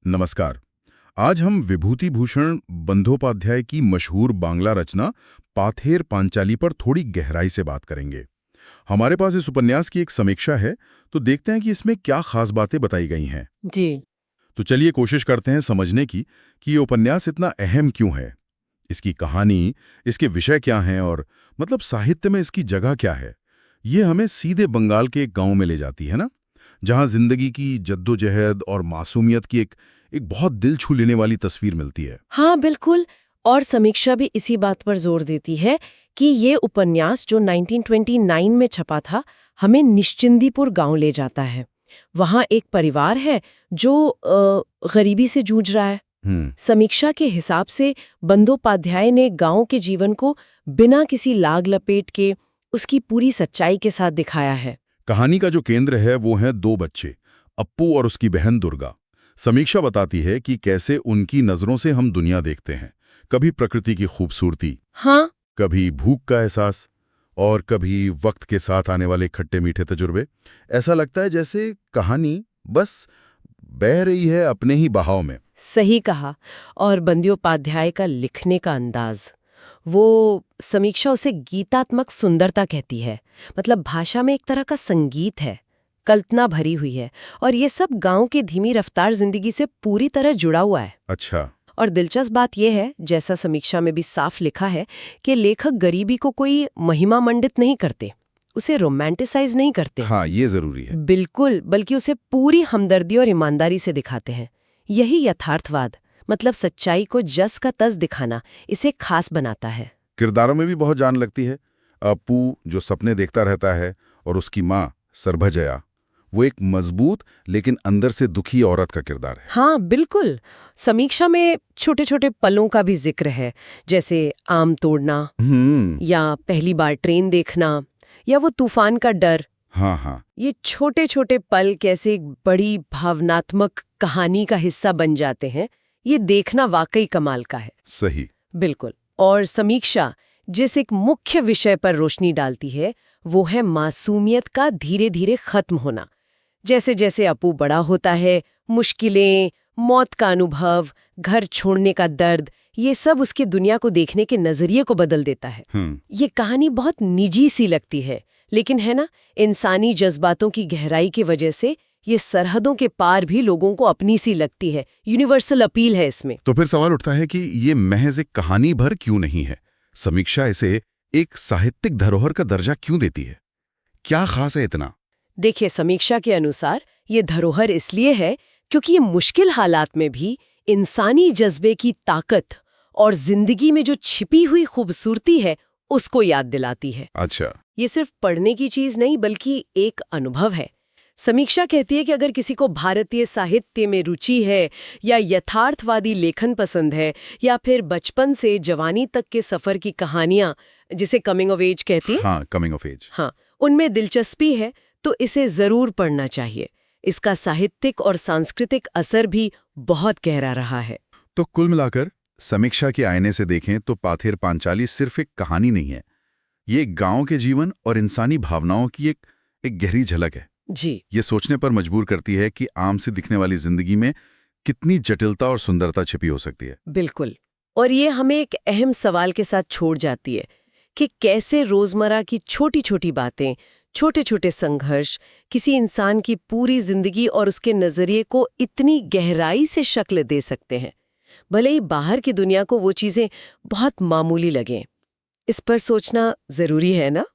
नमस्कार। आज हम विभूति भूषण बंदोपाध्याय की मशहूर बांग्ला रचना पाथेर पांचाली पर थोड़ी गहराई से बात करेंगे। हमारे पास इस उपन्यास की एक समीक्षा है, तो देखते हैं कि इसमें क्या खास बातें बताई गई हैं। जी। तो चलिए कोशिश करते हैं समझने की कि ये उपन्यास इतना अहम क्यों है, इसकी कहानी, इसके विषय क्या हैं और मतलब साहित्य में इसकी जगह क्या है। ये हमें सीधे बंगाल के एक गांव में ले जाती है ना, जहां जिंदगी की जद्दोजहद और मासूमियत की एक बहुत दिल छू लेने वाली तस्वीर मिलती है। हाँ, बिल्कुल। और समीक्षा भी इसी बात पर जोर देती है कि ये उपन्यास जो 1929 में छपा था, हमें निश्चिंदीपुर गांव ले जाता है। वहाँ एक परिवार है जो गरीबी से जूझ रहा है। समीक्षा के हिसाब से बंदोपाध्याय ने गांव के जीवन को बिना किसी लाग लपेट के उसकी पूरी सच्चाई के साथ दिखाया है। कहानी का जो केंद्र है वो है दो बच्चे, अप्पू और उसकी बहन दुर्गा। समीक्षा बताती है कि कैसे उनकी नजरों से हम दुनिया देखते हैं, कभी प्रकृति की खूबसूरती, हाँ, कभी भूख का एहसास और कभी वक्त के साथ आने वाले खट्टे मीठे तजुर्बे। ऐसा लगता है जैसे कहानी बस बह रही है अपने ही बहाव में। सही कहा। और बंदोपाध्याय का लिखने का अंदाज, वो समीक्षा उसे गीतात्मक सुंदरता कहती है। मतलब भाषा में एक तरह का संगीत है, कल्पना भरी हुई है, और ये सब गांव की धीमी रफ्तार जिंदगी से पूरी तरह जुड़ा हुआ है। अच्छा। और दिलचस्प बात यह है, जैसा समीक्षा में भी साफ लिखा है, कि लेखक गरीबी को कोई महिमा मंडित नहीं करते, उसे रोमांटिसाइज नहीं करते। हाँ, ये जरूरी है। बिल्कुल, बल्कि उसे पूरी हमदर्दी और ईमानदारी से दिखाते हैं। यही यथार्थवाद, मतलब सच्चाई को जस का तस दिखाना, इसे खास बनाता है। किरदारों में भी बहुत जान लगती है। अप्पू जो सपने देखता रहता है और उसकी माँ सरभजया, वो एक मजबूत लेकिन अंदर से दुखी औरत का किरदार है। हाँ, बिल्कुल। समीक्षा में छोटे छोटे पलों का भी जिक्र है, जैसे आम तोड़ना या पहली बार ट्रेन देखना या वो तूफान का डर। हाँ हाँ। ये छोटे छोटे पल कैसे एक बड़ी भावनात्मक कहानी का हिस्सा बन जाते हैं, ये देखना वाकई कमाल का है। सही। बिल्कुल। और समीक्षा जिस एक मुख्य विषय पर रोशनी डालती है, वो है मासूमियत का धीरे धीरे खत्म होना। जैसे जैसे अप्पू बड़ा होता है, मुश्किलें, मौत का अनुभव, घर छोड़ने का दर्द, ये सब उसकी दुनिया को देखने के नजरिए को बदल देता है। ये कहानी बहुत निजी सी लगती है, लेकिन है ना, इंसानी जज्बातों की गहराई की वजह से ये सरहदों के पार भी लोगों को अपनी सी लगती है। यूनिवर्सल अपील है इसमें। तो फिर सवाल उठता है कि ये महज एक कहानी भर क्यों नहीं है? समीक्षा इसे एक साहित्यिक धरोहर का दर्जा क्यों देती है? क्या खास है इतना? देखिए, समीक्षा के अनुसार ये धरोहर इसलिए है क्योंकि ये मुश्किल हालात में भी इंसानी जज्बे की ताकत और जिंदगी में जो छिपी हुई खूबसूरती है, उसको याद दिलाती है। अच्छा। ये सिर्फ पढ़ने की चीज नहीं, बल्कि एक अनुभव है। समीक्षा कहती है कि अगर किसी को भारतीय साहित्य में रुचि है, या यथार्थवादी लेखन पसंद है, या फिर बचपन से जवानी तक के सफर की कहानियां, जिसे कमिंग ऑफ एज कहती है, हाँ, कमिंग ऑफ एज, हाँ, उनमें दिलचस्पी है, तो इसे जरूर पढ़ना चाहिए। इसका साहित्यिक और सांस्कृतिक असर भी बहुत गहरा रहा है। तो कुल मिलाकर समीक्षा के आईने से देखें तो पाथेर पांचाली सिर्फ एक कहानी नहीं है, ये एक गांव के जीवन और इंसानी भावनाओं की एक गहरी झलक है। जी। ये सोचने पर मजबूर करती है कि आम से दिखने वाली जिंदगी में कितनी जटिलता और सुंदरता छिपी हो सकती है। बिल्कुल। और ये हमें एक अहम सवाल के साथ छोड़ जाती है कि कैसे रोजमर्रा की छोटी छोटी बातें, छोटे छोटे संघर्ष किसी इंसान की पूरी जिंदगी और उसके नजरिए को इतनी गहराई से शक्ल दे सकते हैं, भले ही बाहर की दुनिया को वो चीजें बहुत मामूली लगें। इस पर सोचना जरूरी है ना।